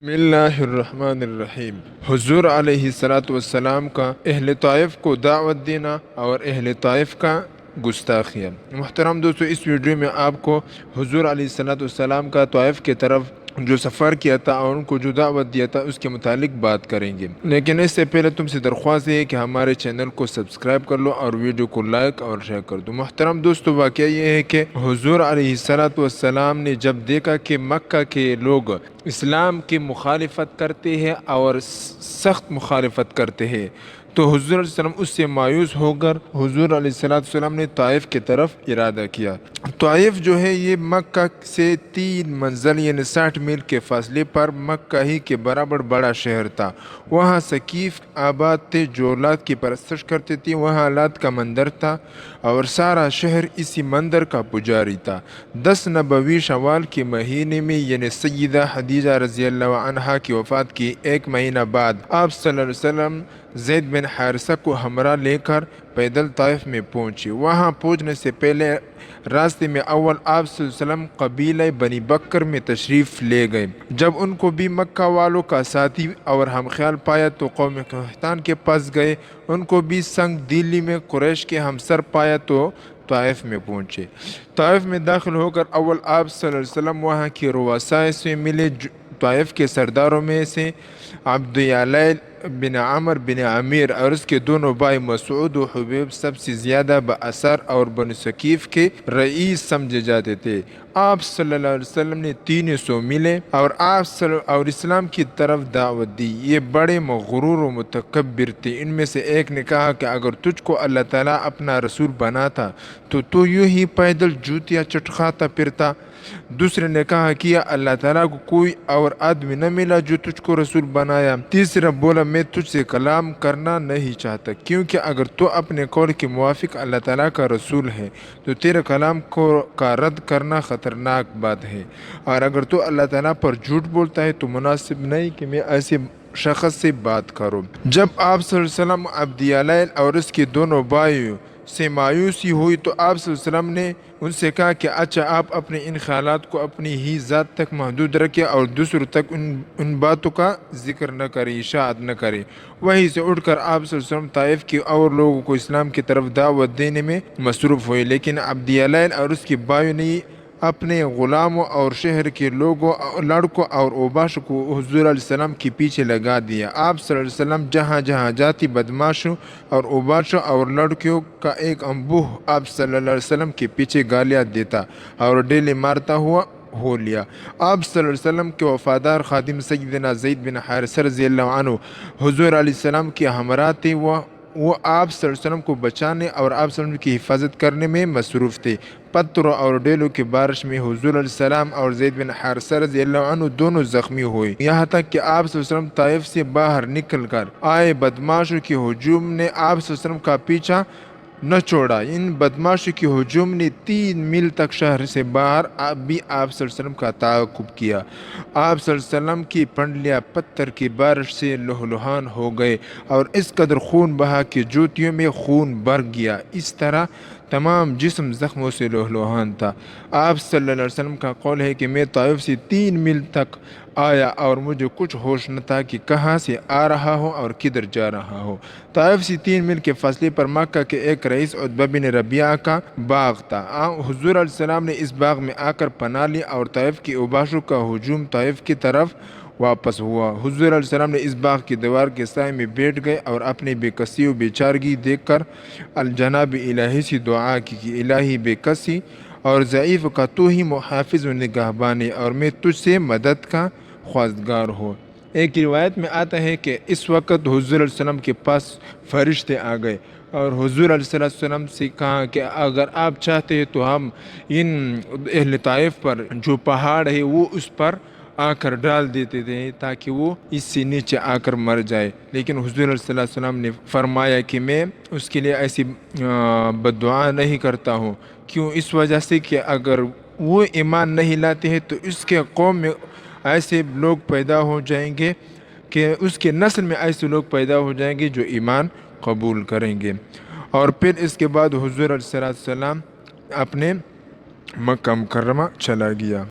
بسم اللہ الرحمن الرحیم۔ حضور علیہ السلام کا اہل طائف کو دعوت دینا اور اہل طائف کا گستاخیہ۔ محترم دوستو، اس ویڈیو میں آپ کو حضور علیہ السلام کا طائف کی طرف جو سفر کیا تھا اور ان کو جو دعوت دیا تھا اس کے متعلق بات کریں گے، لیکن اس سے پہلے تم سے درخواست ہے کہ ہمارے چینل کو سبسکرائب کر لو اور ویڈیو کو لائک اور شیئر کر دو۔ محترم دوستو، واقعہ یہ ہے کہ حضور علیہ السلام نے جب دیکھا کہ مکہ کے لوگ اسلام کی مخالفت کرتے ہیں اور سخت مخالفت کرتے ہیں، تو حضور علیہ السلام اس سے مایوس ہو کر حضور علیہ السلام نے طائف کی طرف ارادہ کیا۔ طائف جو ہے یہ مکہ سے 3 منزل یعنی 60 میل کے فاصلے پر مکہ ہی کے برابر بڑا شہر تھا۔ وہاں ثقیف آباد تھے جو لات کی پرستش کرتے تھے، وہاں لات کا مندر تھا اور سارا شہر اسی مندر کا پجاری تھا۔ 10 نبوی شوال کے مہینے میں یعنی سیدہ خدیجہ رضی اللہ عنہا کی وفات کی 1 مہینہ بعد آپ صلی اللہ علیہ وسلم زید بن حارثہ کو ہمراہ لے کر پیدل طائف میں پہنچے۔ وہاں پہنچنے سے پہلے راستے میں اول آپ صلی اللہ علیہ وسلم قبیلہ بنی بکر میں تشریف لے گئے۔ جب ان کو بھی مکہ والوں کا ساتھی اور ہم خیال پایا تو قوم قحطان کے پاس گئے۔ ان کو بھی سنگ دلی میں قریش کے ہمسر پایا تو طائف میں پہنچے۔ طائف میں داخل ہو کر اول آپ صلی اللہ علیہ وسلم وہاں کی رؤساء سے ملے۔ طائف کے سرداروں میں سے عبد یعلیل بن عمر بن عامر اور اس کے دونوں بھائی مسعود و حبیب سب سے زیادہ بااثر اور بنو ثقیف کے رئیس سمجھے جاتے تھے۔ آپ صلی اللہ علیہ وسلم نے 300 ملے اور اور اسلام کی طرف دعوت دی۔ یہ بڑے مغرور و متکبر تھے۔ ان میں سے ایک نے کہا کہ اگر تجھ کو اللہ تعالیٰ اپنا رسول بناتا تو یوں ہی پیدل جوتیاں چٹکاتا پھرتا۔ دوسرے نے کہا کہ یا اللہ تعالیٰ کو کوئی اور آدمی نہ ملا جو تجھ کو رسول بنایا۔ تیسرا بولا میں تجھ سے کلام کرنا نہیں چاہتا، کیونکہ اگر تو اپنے قول کے موافق اللہ تعالیٰ کا رسول ہے تو تیرے کلام کا رد کرنا خطرناک بات ہے، اور اگر تو اللہ تعالیٰ پر جھوٹ بولتا ہے تو مناسب نہیں کہ میں ایسے شخص سے بات کروں۔ جب آپ صلی اللہ علیہ وسلم عبد یعلیل اور اس کے دونوں بھائیوں سے مایوسی ہوئی تو آپ صلی اللہ علیہ وسلم نے ان سے کہا کہ اچھا آپ اپنے ان خیالات کو اپنی ہی ذات تک محدود رکھیں اور دوسروں تک ان باتوں کا ذکر نہ کریں، اشاعت نہ کریں۔ وہیں سے اٹھ کر آپ صلی اللہ علیہ وسلم طائف کے اور لوگوں کو اسلام کی طرف دعوت دینے میں مصروف ہوئے، لیکن عبد یعلیل اور اس کے بھائیوں نے اپنے غلاموں اور شہر کے لوگوں، لڑکوں اور اوباش کو حضور علیہ السلام کے پیچھے لگا دیا۔ آپ صلی اللہ علیہ وسلم جہاں جہاں جاتی بدماشوں اور اوباشوں اور لڑکیوں کا ایک انبوہ آپ صلی اللہ علیہ وسلم کے پیچھے گالیاں دیتا اور ڈیلے مارتا ہوا ہو لیا۔ آپ صلی اللہ علیہ وسلم کے وفادار خادم سیدنا زید بن حارثہ رضی اللہ عنہ حضور علیہ السلام کے ہمراہ تھے۔ وہ آپ صلی اللہ علیہ وسلم کو بچانے اور آپ صلی اللہ علیہ وسلم کی حفاظت کرنے میں مصروف تھے۔ پتھروں اور ڈیلوں کی بارش میں حضور علیہ السلام اور زید بن حارثہ رضی اللہ عنہ دونوں زخمی ہوئے، یہاں تک کہ آپ صلی اللہ علیہ وسلم طائف سے باہر نکل کر آئے بدماشوں کے ہجوم نے آپ صلی اللہ علیہ وسلم کا پیچھا نہ چھوڑا۔ ان بدماشوں کے ہجوم نے 3 میل تک شہر سے باہر بھی آپ صلی اللہ علیہ وسلم کا تعاقب کیا۔ آپ صلی اللہ علیہ وسلم کی پنڈلیاں پتھر کی بارش سے لہلہان ہو گئے اور اس قدر خون بہا کہ جوتیوں میں خون بھر گیا، اس طرح تمام جسم زخموں سے لہلہان تھا۔ آپ صلی اللہ علیہ وسلم کا قول ہے کہ میں طائف سے 3 میل تک آیا اور مجھے کچھ ہوش نہ تھا کہ کہاں سے آ رہا ہوں اور کدھر جا رہا ہوں۔ طائف سے 3 میل کے فاصلے پر مکہ کے ایک رئیس عتبہ بن ربیعہ کا باغ تھا۔ حضور علیہ السلام نے اس باغ میں آ کر پناہ لی اور طائف کے اوباشوں کا ہجوم طائف کی طرف واپس ہوا۔ حضور علیہ السلام نے اس باغ کی دیوار کے سائے میں بیٹھ گئے اور اپنی بے کسی و بے چارگی دیکھ کر الجناب الہی سے دعا کی کہ الہی بے کسی اور ضعیف کا تو ہی محافظ و نگہبان ہے اور میں تجھ سے مدد کا خواستگار ہوں۔ ایک روایت میں آتا ہے کہ اس وقت حضور علیہ السلام کے پاس فرشتے آ گئے اور حضور علیہ السلام سے کہا کہ اگر آپ چاہتے ہیں تو ہم ان اہل طائف پر جو پہاڑ ہے وہ اس پر آ کر ڈال دیتے تھے تاکہ وہ اس سے نیچے آ کر مر جائے، لیکن حضور علیہ السلام نے فرمایا کہ میں اس کے لیے ایسی بد دعا نہیں کرتا ہوں۔ کیوں؟ اس وجہ سے کہ اگر وہ ایمان نہیں لاتے ہیں تو اس کے قوم میں ایسے لوگ پیدا ہو جائیں گے کہ اس کے نسل میں ایسے لوگ پیدا ہو جائیں گے جو ایمان قبول کریں گے۔ اور پھر اس کے بعد حضور علیہ السلام اپنے مکہ مکرمہ چلا گیا۔